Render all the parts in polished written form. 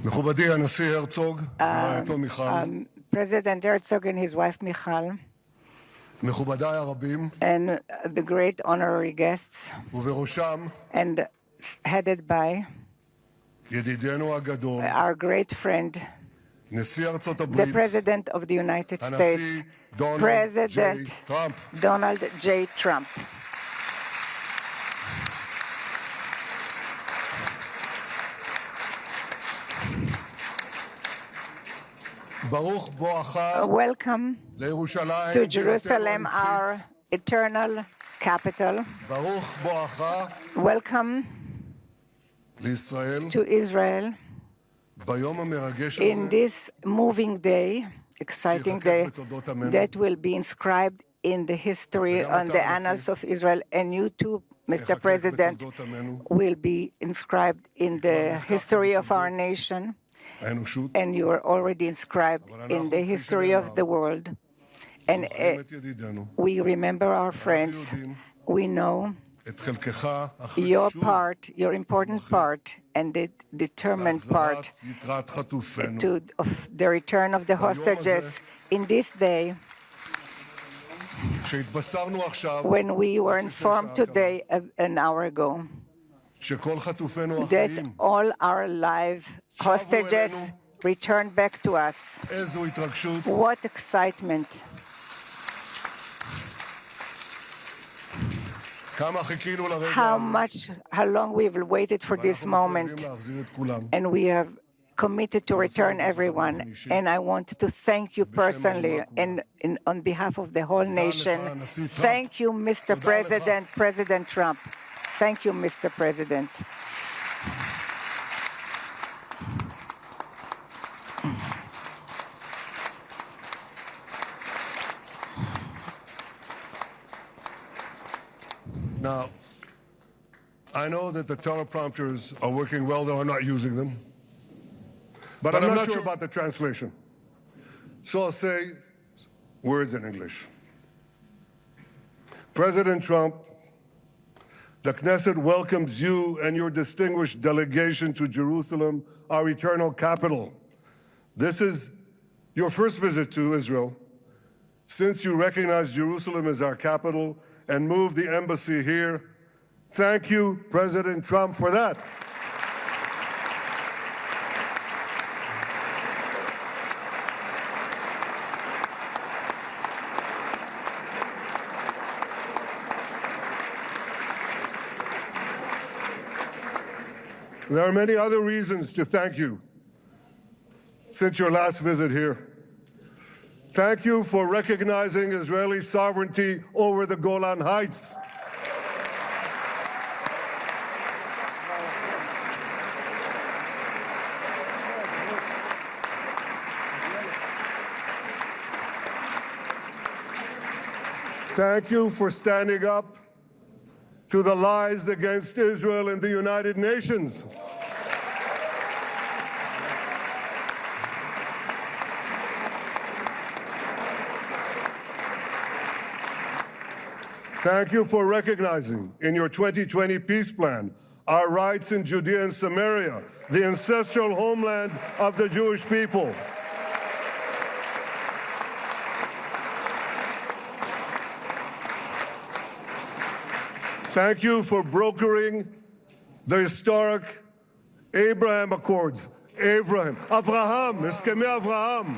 מכובדי הנשיא הרצוג ורעייתו מיכל, President Herzog and his wife Michal, מכובדיי הרבים, and the great honorary guests, ובראשם and headed by ידידנו הגדול, our great friend, נשיא ארצות the הברית, President of the United States, הנשיא דונלד President ג'יי טראמפ. Donald J. Trump. ברוך בואך Welcome לירושלים, to בירתנו Jerusalem, הנצחית. our eternal capital. ברוך בואך Welcome לישראל, to Israel ביום המרגש in הזה, this moving day, exciting day בתולדות עמנו. that will be inscribed in the history, וגם on אתה, the הנשיא. annals of Israel, and you too, Mr. יחקק President, בתולדות עמנו, will be inscribed in the history of our nation, האנושות, and you are already inscribed in the history of the world. And זוכרים את ידידנו, we remember our friends. We know את חלקך your החשוב part, your important part, and the determined part בהחזרת יתרת חטופינו. of the return of the hostages in this day, שהתבשרנו עכשיו when we were informed today, an hour ago, שכל חטופינו that החיים, all our live hostages returned back to us. איזו התרגשות, What excitement! כמה חיכינו לרגע How long we've waited for this ואנחנו moment, מחויבים להחזיר את כולם. and we have committed to return everyone. And I want to thank you personally and on behalf of the whole nation. Thank you, Mr. President, President Trump. Thank you, Mr. President. Now, I know that the teleprompters are working well, though I'm not using them. But I'm not sure about the translation. So I'll say words in English. President Trump, the Knesset welcomes you and your distinguished delegation to Jerusalem, our eternal capital. This is your first visit to Israel since you recognize Jerusalem as our capital and moved the embassy here. Thank you, President Trump, for that. There are many other reasons to thank you since your last visit here. Thank you for recognizing Israeli sovereignty over the Golan Heights. Thank you for standing up to the lies against Israel in the United Nations. Thank you for recognizing in your 2020 peace plan our rights in Judea and Samaria, the ancestral homeland of the Jewish people. Thank you for brokering the historic Abraham Accords. Abraham, Eskhemei Avraham.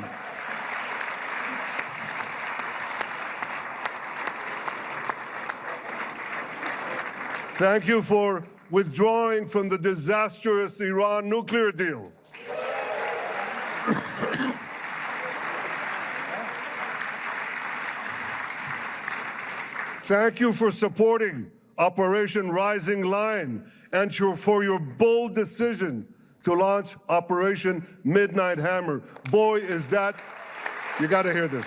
Thank you for withdrawing from the disastrous Iran nuclear deal. Thank you for supporting Operation Rising Lion and for your bold decision to launch Operation Midnight Hammer. Boy, is that, you got to hear this.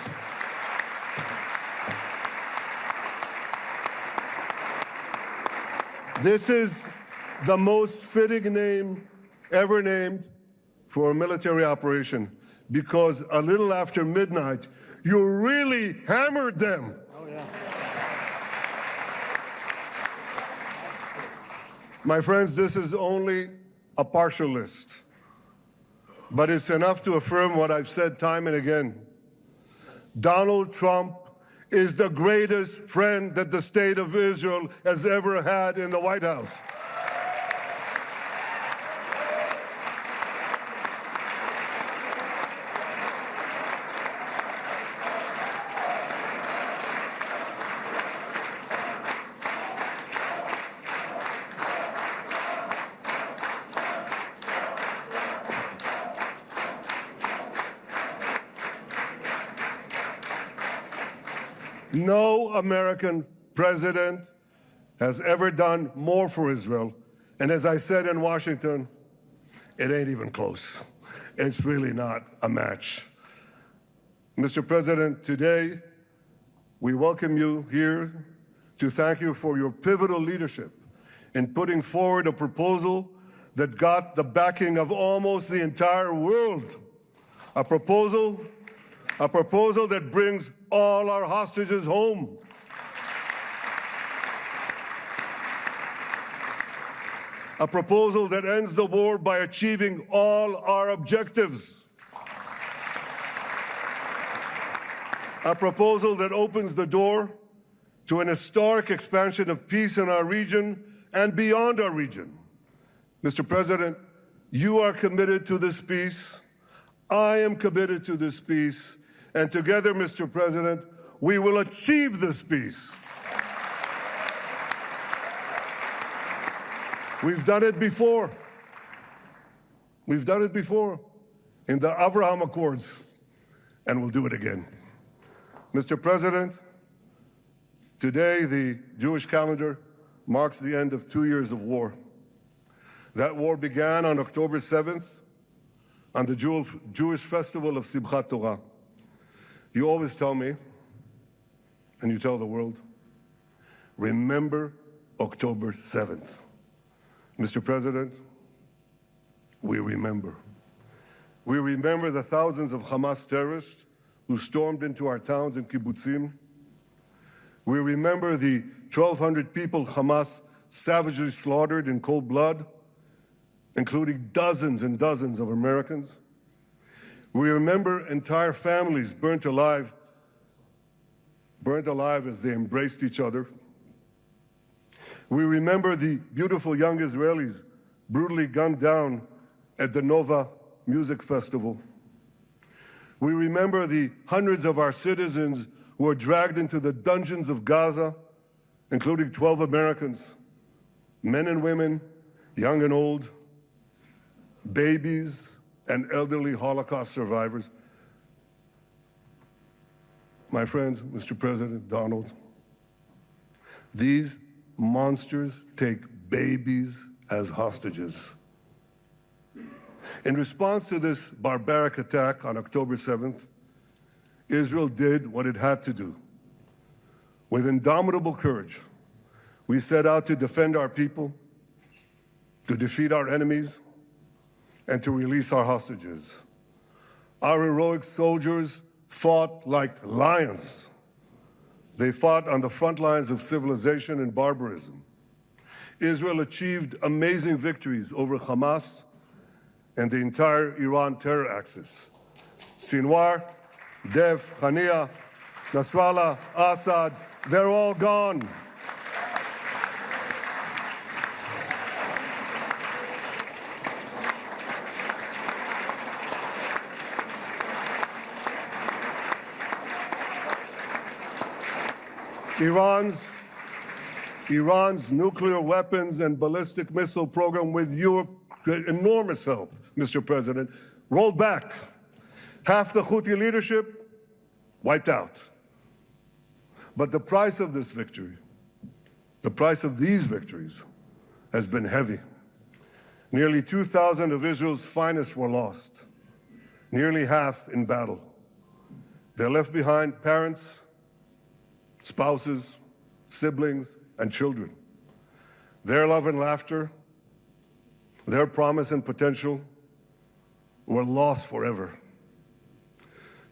This is the most fitting name ever named for a military operation because a little after midnight, you really hammered them. Oh, yeah. My friends, this is only a partial list. but it's enough to affirm what I've said time and again. Donald Trump is the greatest friend that the state of Israel has ever had in the White House. No American president has ever done more for Israel. And as I said in Washington, it ain't even close. It's really not a match. Mr. President, today we welcome you here to thank you for your pivotal leadership in putting forward a proposal that got the backing of almost the entire world. A proposal that brings all our hostages home. A proposal that ends the war by achieving all our objectives. A proposal that opens the door to an historic expansion of peace in our region and beyond our region. Mr. President, you are committed to this peace. I am committed to this peace. And together, Mr. President, we will achieve this peace. We've done it before. We've done it before in the Abraham Accords, and we'll do it again. Mr. President, today the Jewish calendar marks the end of 2 years of war. That war began on October 7th, on the Jewish festival of Simchat Torah. You always tell me, and you tell the world, remember October 7th. Mr. President, we remember. We remember the thousands of Hamas terrorists who stormed into our towns and kibbutzim. We remember the 1,200 people Hamas savagely slaughtered in cold blood, including dozens and dozens of Americans. We remember entire families burnt alive as they embraced each other. We remember the beautiful young Israelis brutally gunned down at the Nova Music Festival. We remember the hundreds of our citizens who were dragged into the dungeons of Gaza, including 12 Americans, men and women, young and old, babies and elderly Holocaust survivors. My friends, Mr. President, Donald, these monsters take babies as hostages. In response to this barbaric attack on October 7th, Israel did what it had to do. With indomitable courage, we set out to defend our people, to defeat our enemies, and to release our hostages. Our heroic soldiers fought like lions. They fought on the front lines of civilization and barbarism. Israel achieved amazing victories over Hamas and the entire Iran terror axis. Sinwar, Dev, Hania, Nasrallah, Assad, they're all gone. Iran's nuclear weapons and ballistic missile program, with your enormous help, Mr. President, rolled back. Half the Houthi leadership wiped out. But the price of this victory, the price of these victories, has been heavy. Nearly 2,000 of Israel's finest were lost, nearly half in battle. They left behind parents, spouses, siblings, and children. Their love and laughter, their promise and potential were lost forever.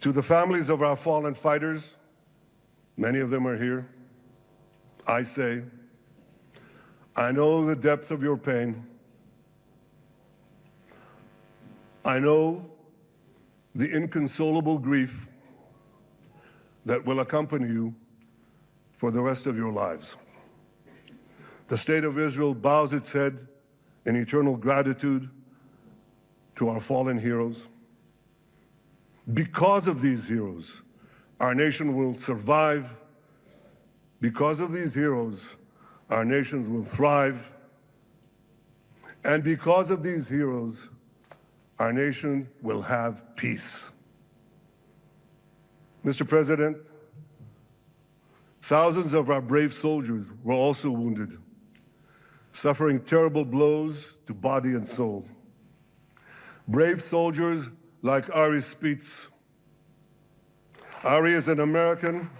To the families of our fallen fighters, many of them are here, I say, I know the depth of your pain. I know the inconsolable grief that will accompany you for the rest of your lives. The State of Israel bows its head in eternal gratitude to our fallen heroes. Because of these heroes, our nation will survive. Because of these heroes, our nations will thrive. And because of these heroes, our nation will have peace. Mr. President, thousands of our brave soldiers were also wounded, suffering terrible blows to body and soul. Brave soldiers like Ari Spitz. Ari is an American.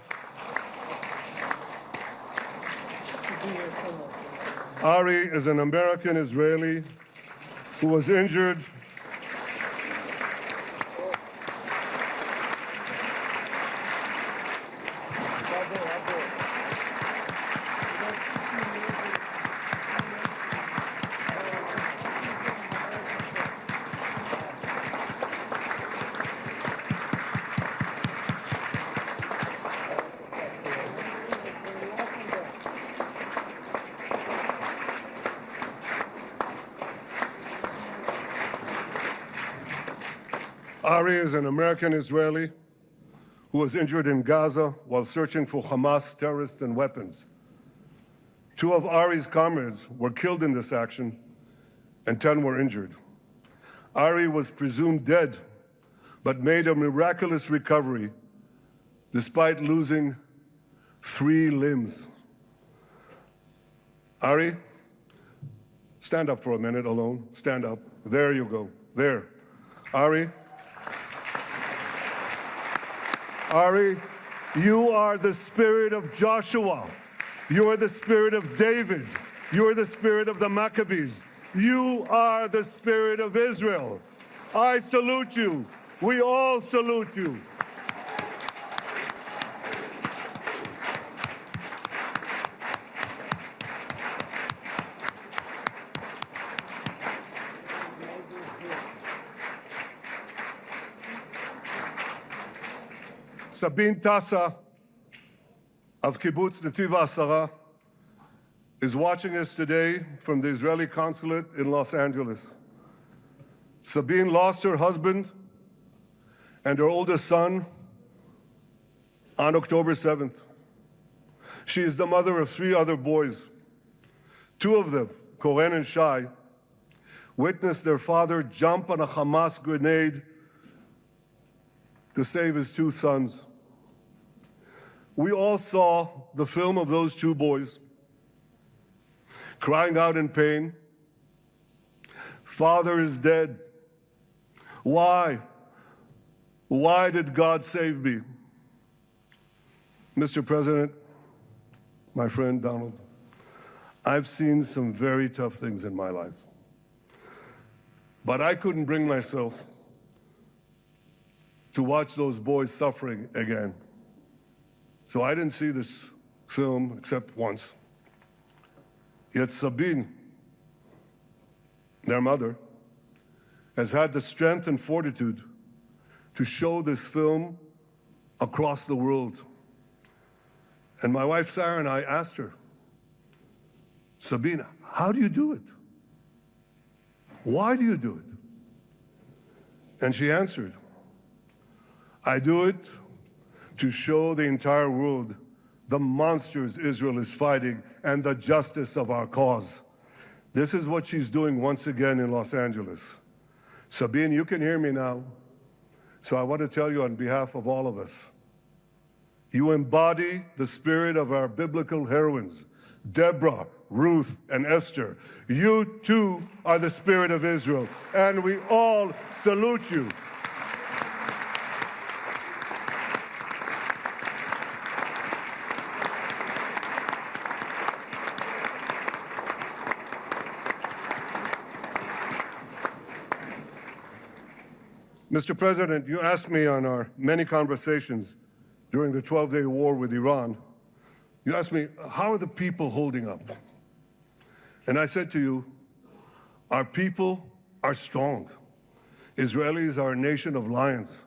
Ari is an American Israeli who was injured Ari is an American Israeli who was injured in Gaza while searching for Hamas terrorists and weapons. 2 of Ari's comrades were killed in this action, and 10 were injured. Ari was presumed dead, but made a miraculous recovery despite losing 3 limbs. Ari, stand up for a minute alone. Stand up. There you go. There. Ari, you are the spirit of Joshua. You are the spirit of David. You are the spirit of the Maccabees. You are the spirit of Israel. I salute you. We all salute you. Sabine Tassa of Kibbutz Netiv HaAsara is watching us today from the Israeli consulate in Los Angeles. Sabine lost her husband and her oldest son on October 7th. She is the mother of 3 other boys. 2 of them, Koren and Shai, witnessed their father jump on a Hamas grenade to save his 2 sons. We all saw the film of those 2 boys crying out in pain, "Father is dead. Why? Why did God save me?" Mr. President, my friend Donald, I've seen some very tough things in my life, but I couldn't bring myself to watch those boys suffering again. So I didn't see this film except once. Yet Sabine, their mother, has had the strength and fortitude to show this film across the world. And my wife Sarah and I asked her, "Sabine, how do you do it? Why do you do it?" And she answered, "I do it to show the entire world the monsters Israel is fighting and the justice of our cause." This is what she's doing once again in Los Angeles. Sabine, you can hear me now, so I want to tell you on behalf of all of us, you embody the spirit of our biblical heroines, Deborah, Ruth, and Esther. You too are the spirit of Israel, and we all salute you. Mr. President, you asked me on our many conversations during the 12-day war with Iran, you asked me, how are the people holding up? And I said to you, our people are strong. Israelis are a nation of lions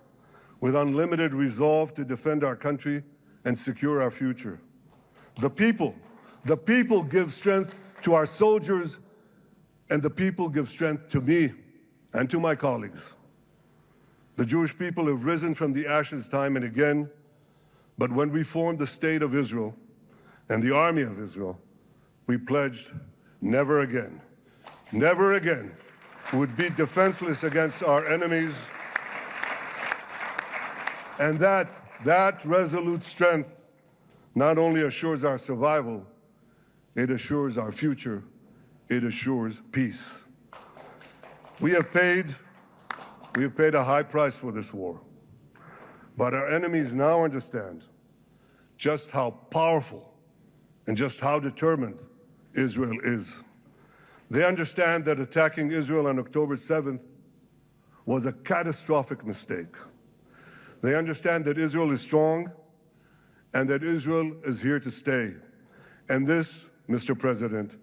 with unlimited resolve to defend our country and secure our future. The people give strength to our soldiers, and the people give strength to me and to my colleagues. The Jewish people have risen from the ashes time and again, but when we formed the State of Israel and the Army of Israel, we pledged never again would be defenseless against our enemies. And that resolute strength not only assures our survival, it assures our future, it assures peace. We have paid a high price for this war, but our enemies now understand just how powerful and just how determined Israel is. They understand that attacking Israel on October 7th was a catastrophic mistake. They understand that Israel is strong and that Israel is here to stay. And this, Mr. President,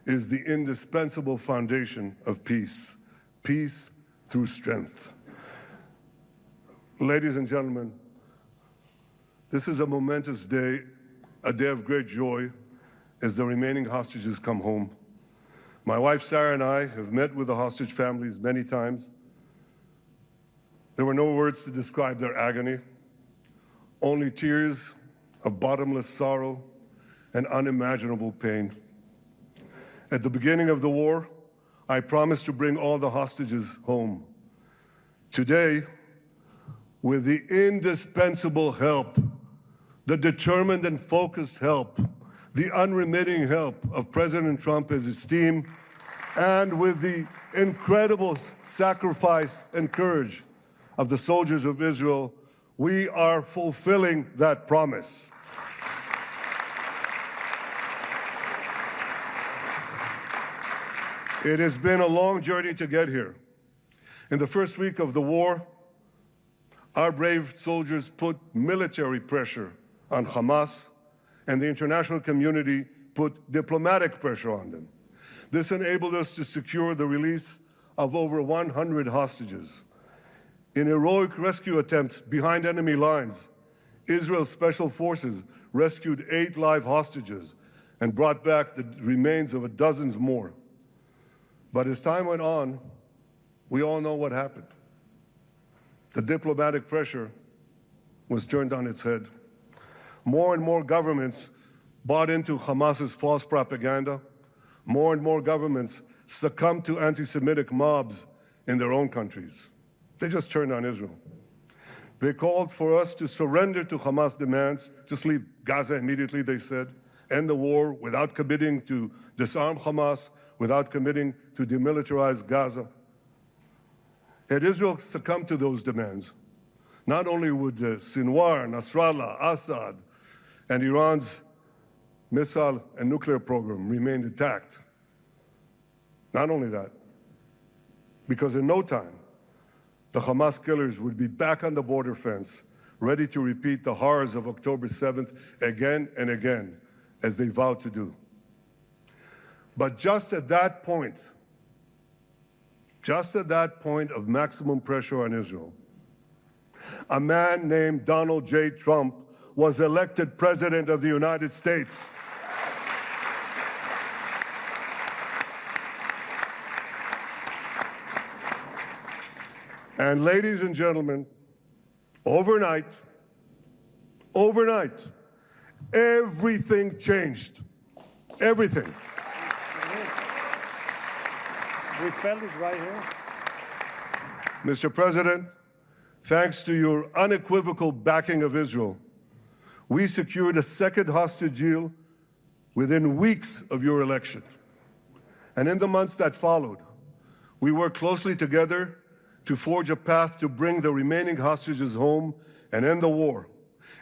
is the indispensable foundation of peace. Peace through strength. Ladies and gentlemen, this is a momentous day, a day of great joy as the remaining hostages come home. My wife Sarah and I have met with the hostage families many times. There were no words to describe their agony, only tears of bottomless sorrow and unimaginable pain. At the beginning of the war, I promised to bring all the hostages home. Today, with the indispensable help, the determined and focused help, the unremitting help of President Trump and his team, and with the incredible sacrifice and courage of the soldiers of Israel, we are fulfilling that promise. It has been a long journey to get here. In the first week of the war, our brave soldiers put military pressure on Hamas, and the international community put diplomatic pressure on them. This enabled us to secure the release of over 100 hostages. In heroic rescue attempts behind enemy lines, Israel's special forces rescued 8 live hostages and brought back the remains of dozens more. But as time went on, we all know what happened. The diplomatic pressure was turned on its head. More and more governments bought into Hamas's false propaganda. More and more governments succumbed to anti-Semitic mobs in their own countries. They just turned on Israel. They called for us to surrender to Hamas demands, just leave Gaza immediately, they said, end the war without committing to disarm Hamas, without committing to demilitarize Gaza. Had Israel succumbed to those demands, not only would Sinwar, Nasrallah, Assad, and Iran's missile and nuclear program remain intact. Not only that, because in no time, the Hamas killers would be back on the border fence, ready to repeat the horrors of October 7th again and again, as they vowed to do. But just at that point of maximum pressure on Israel, a man named Donald J. Trump was elected President of the United States. And ladies and gentlemen, overnight, everything changed. Everything. We felt it right here. Mr. President, thanks to your unequivocal backing of Israel, we secured a second hostage deal within weeks of your election. And in the months that followed, we worked closely together to forge a path to bring the remaining hostages home and end the war.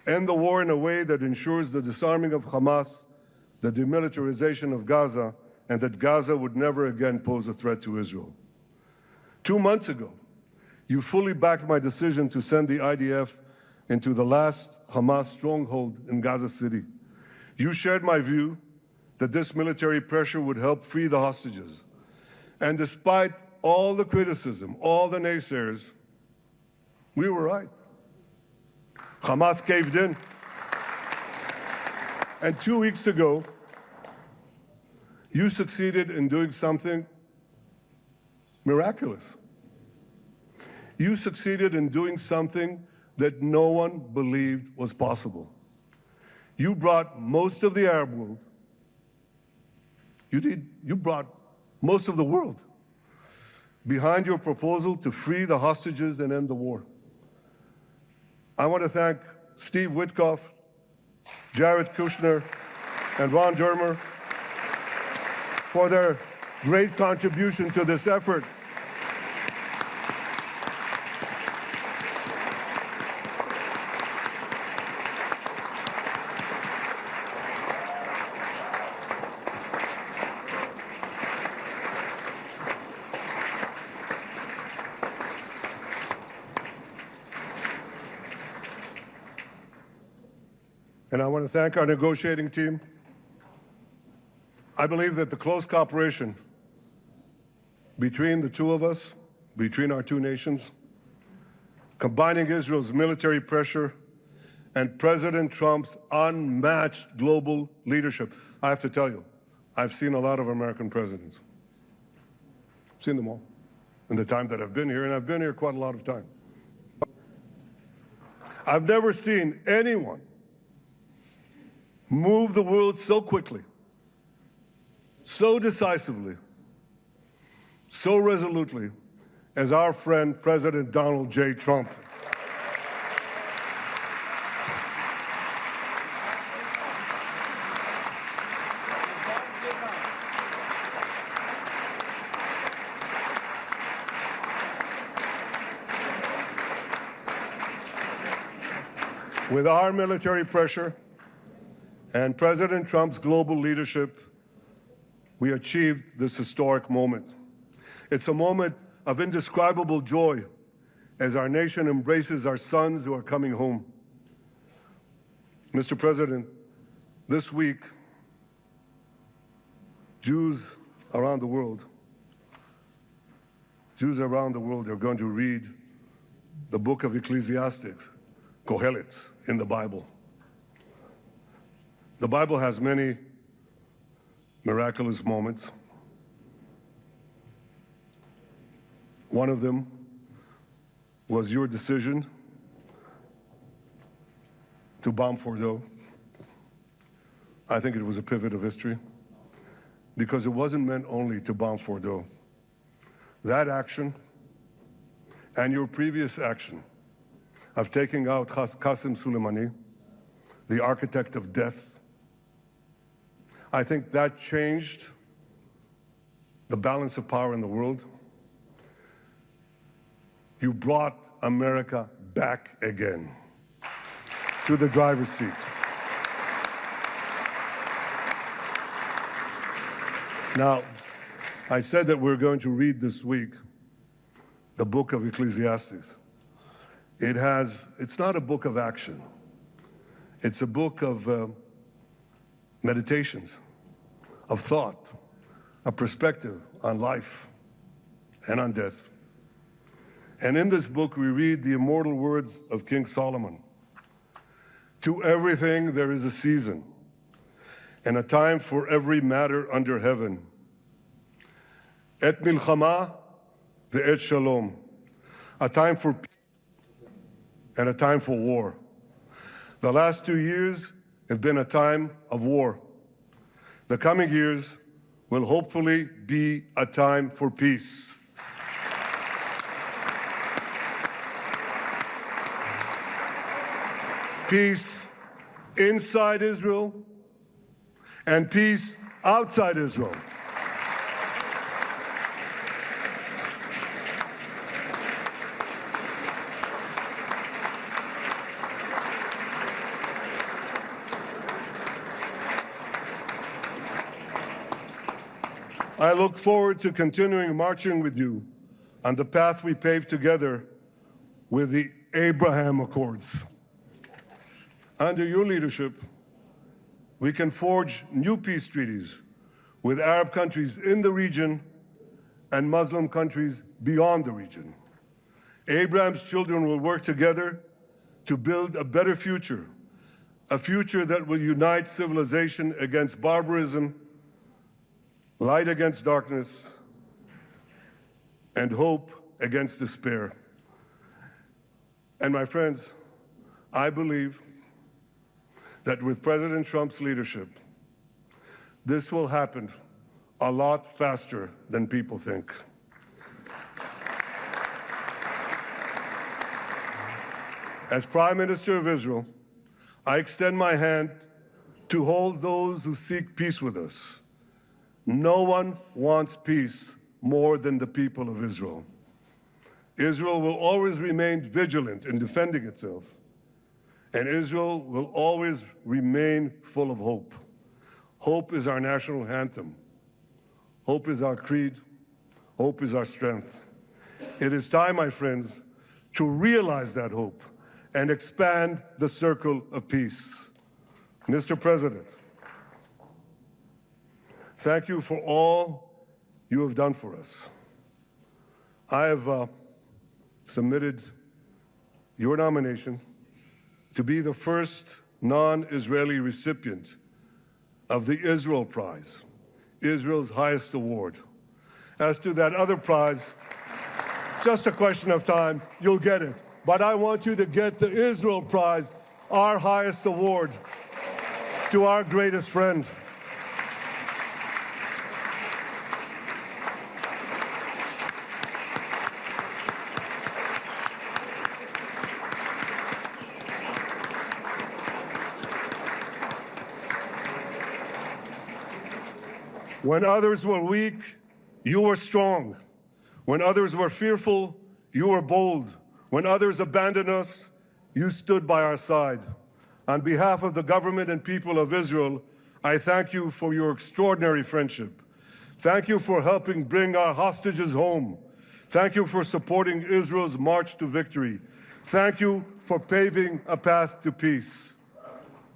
End the war in a way that ensures the disarming of Hamas, the demilitarization of Gaza, and that Gaza would never again pose a threat to Israel. 2 months ago, you fully backed my decision to send the IDF into the last Hamas stronghold in Gaza City. You shared my view that this military pressure would help free the hostages. And despite all the criticism, all the naysayers, we were right. Hamas caved in. And 2 weeks ago, you succeeded in doing something miraculous. You succeeded in doing something that no one believed was possible. You brought most of the Arab world, you brought most of the world behind your proposal to free the hostages and end the war. I want to thank Steve Witkoff, Jared Kushner, and Ron Dermer for their great contribution to this effort. And I want to thank our negotiating team. I believe that the close cooperation between the two of us, between our two nations, combining Israel's military pressure and President Trump's unmatched global leadership. I have to tell you, I've seen a lot of American presidents. I've seen them all in the time that I've been here, and I've been here quite a lot of time. I've never seen anyone move the world so quickly, so decisively, so resolutely as our friend President Donald J. Trump. With our military pressure and President Trump's global leadership, we achieved this historic moment. It's a moment of indescribable joy as our nation embraces our sons who are coming home. Mr. President, this week, Jews around the world are going to read the book of Ecclesiastes, Kohelet, in the Bible. The Bible has many miraculous moments. One of them was your decision to bomb Fordo. I think it was a pivot of history because it wasn't meant only to bomb Fordo. That action and your previous action of taking out Qasem Soleimani, the architect of death, I think that changed the balance of power in the world. You brought America back again to the driver's seat. Now, I said that we're going to read this week the book of Ecclesiastes. It's not a book of action. It's a book of meditations, of thought, a perspective on life and on death. And in this book, we read the immortal words of King Solomon. To everything there is a season, and a time for every matter under heaven. Et milchama ve'et shalom. A time for peace and a time for war. The last 2 years have been a time of war. The coming years will hopefully be a time for peace. Peace inside Israel and peace outside Israel. I look forward to continuing marching with you on the path we paved together with the Abraham Accords. Under your leadership, we can forge new peace treaties with Arab countries in the region and Muslim countries beyond the region. Abraham's children will work together to build a better future, a future that will unite civilization against barbarism, light against darkness, and hope against despair. And my friends, I believe that with President Trump's leadership, this will happen a lot faster than people think. As Prime Minister of Israel, I extend my hand to hold those who seek peace with us. No one wants peace more than the people of Israel. Israel will always remain vigilant in defending itself, and Israel will always remain full of hope. Hope is our national anthem. Hope is our creed. Hope is our strength. It is time, my friends, to realize that hope and expand the circle of peace. Mr. President, thank you for all you have done for us. I have submitted your nomination to be the first non-Israeli recipient of the Israel Prize, Israel's highest award. As to that other prize, just a question of time, you'll get it. But I want you to get the Israel Prize, our highest award, to our greatest friend. When others were weak, you were strong. When others were fearful, you were bold. When others abandoned us, you stood by our side. On behalf of the government and people of Israel, I thank you for your extraordinary friendship. Thank you for helping bring our hostages home. Thank you for supporting Israel's march to victory. Thank you for paving a path to peace.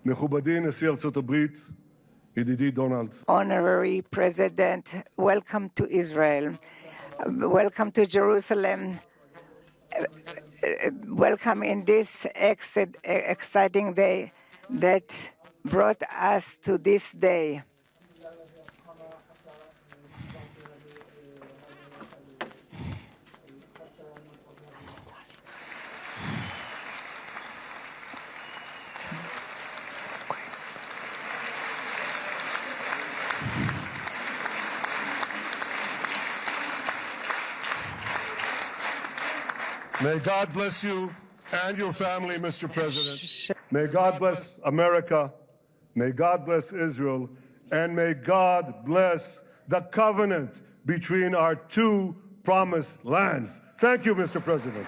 מכובדי נשיא ארצות הברית, ידידי דונלד. Honorary President, welcome to Israel. Welcome to Jerusalem. Welcome in this exciting day that brought us to this day. May God bless you and your family, Mr. President. May God bless America. May God bless Israel. And may God bless the covenant between our two promised lands. Thank you, Mr. President.